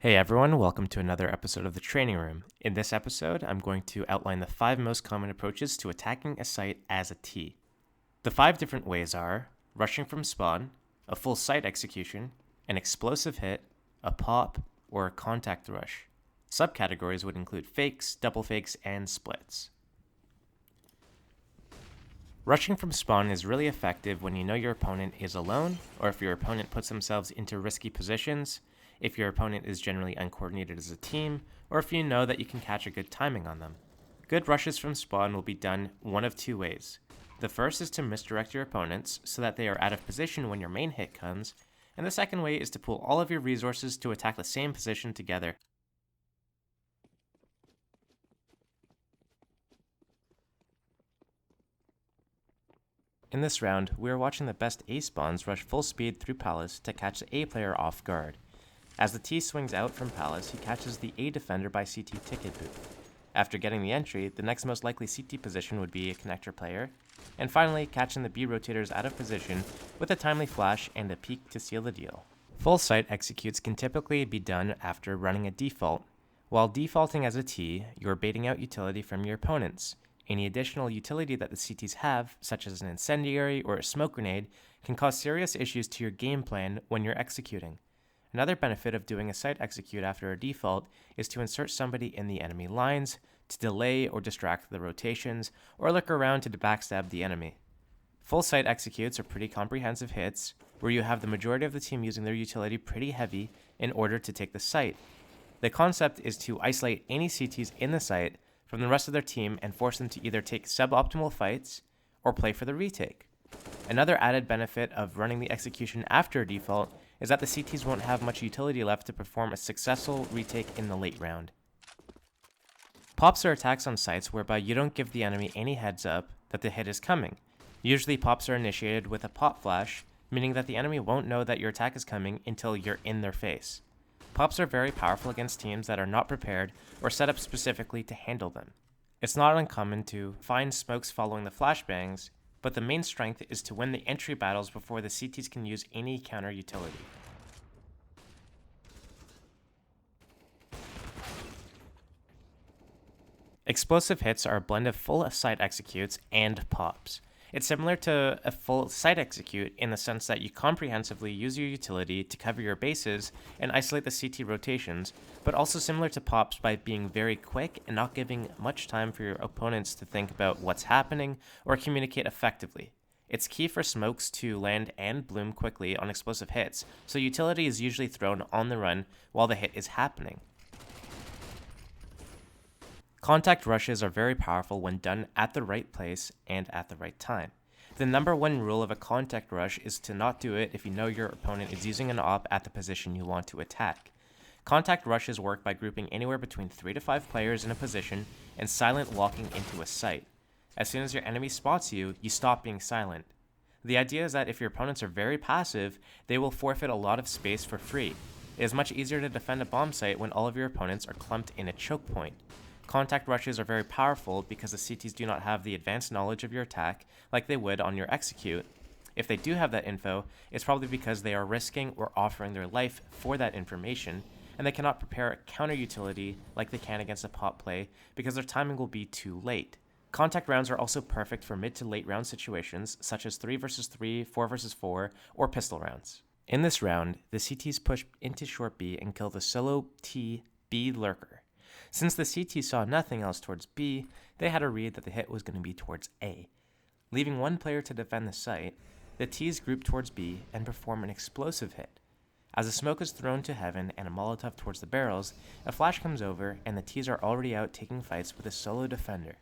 Hey everyone, welcome to another episode of the Training Room. In this episode, I'm going to outline the 5 most common approaches to attacking a site as a T. The 5 different ways are rushing from spawn, a full site execution, an explosive hit, a pop, or a contact rush. Subcategories would include fakes, double fakes, and splits. Rushing from spawn is really effective when you know your opponent is alone, or if your opponent puts themselves into risky positions, if your opponent is generally uncoordinated as a team, or if you know that you can catch a good timing on them. Good rushes from spawn will be done one of 2 ways. The first is to misdirect your opponents so that they are out of position when your main hit comes, and the second way is to pool all of your resources to attack the same position together. In this round, we are watching the best A spawns rush full speed through Palace to catch the A player off guard. As the T swings out from Palace, he catches the A defender by CT ticket booth. After getting the entry, the next most likely CT position would be a connector player, and finally catching the B rotators out of position with a timely flash and a peek to seal the deal. Full site executes can typically be done after running a default. While defaulting as a T, you are baiting out utility from your opponents. Any additional utility that the CTs have, such as an incendiary or a smoke grenade, can cause serious issues to your game plan when you're executing. Another benefit of doing a site execute after a default is to insert somebody in the enemy lines, to delay or distract the rotations, or look around to backstab the enemy. Full site executes are pretty comprehensive hits, where you have the majority of the team using their utility pretty heavy in order to take the site. The concept is to isolate any CTs in the site from the rest of their team and force them to either take suboptimal fights or play for the retake. Another added benefit of running the execution after a default is that the CTs won't have much utility left to perform a successful retake in the late round. Pops are attacks on sites whereby you don't give the enemy any heads up that the hit is coming. Usually pops are initiated with a pop flash, meaning that the enemy won't know that your attack is coming until you're in their face. Pops are very powerful against teams that are not prepared or set up specifically to handle them. It's not uncommon to find smokes following the flashbangs, but the main strength is to win the entry battles before the CTs can use any counter utility. Explosive hits are a blend of full site executes and pops. It's similar to a full site execute in the sense that you comprehensively use your utility to cover your bases and isolate the CT rotations, but also similar to pops by being very quick and not giving much time for your opponents to think about what's happening or communicate effectively. It's key for smokes to land and bloom quickly on explosive hits, so utility is usually thrown on the run while the hit is happening. Contact rushes are very powerful when done at the right place and at the right time. The number 1 rule of a contact rush is to not do it if you know your opponent is using an AWP at the position you want to attack. Contact rushes work by grouping anywhere between 3 to 5 players in a position and silent walking into a site. As soon as your enemy spots you, you stop being silent. The idea is that if your opponents are very passive, they will forfeit a lot of space for free. It is much easier to defend a bomb site when all of your opponents are clumped in a choke point. Contact rushes are very powerful because the CTs do not have the advanced knowledge of your attack like they would on your execute. If they do have that info, it's probably because they are risking or offering their life for that information, and they cannot prepare a counter utility like they can against a pop play because their timing will be too late. Contact rounds are also perfect for mid to late round situations such as 3 vs 3, 4 vs 4, or pistol rounds. In this round, the CTs push into short B and kill the solo T B lurker. Since the CT saw nothing else towards B, they had a read that the hit was going to be towards A. Leaving one player to defend the site, the Ts group towards B and perform an explosive hit. As the smoke is thrown to heaven and a Molotov towards the barrels, a flash comes over and the Ts are already out taking fights with a solo defender.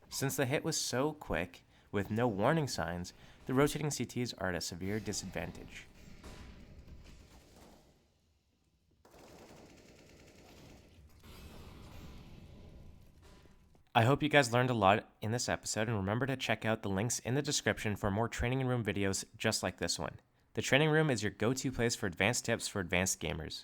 Since the hit was so quick, with no warning signs, the rotating CTs are at a severe disadvantage. I hope you guys learned a lot in this episode, and remember to check out the links in the description for more training room videos just like this one. The training room is your go-to place for advanced tips for advanced gamers.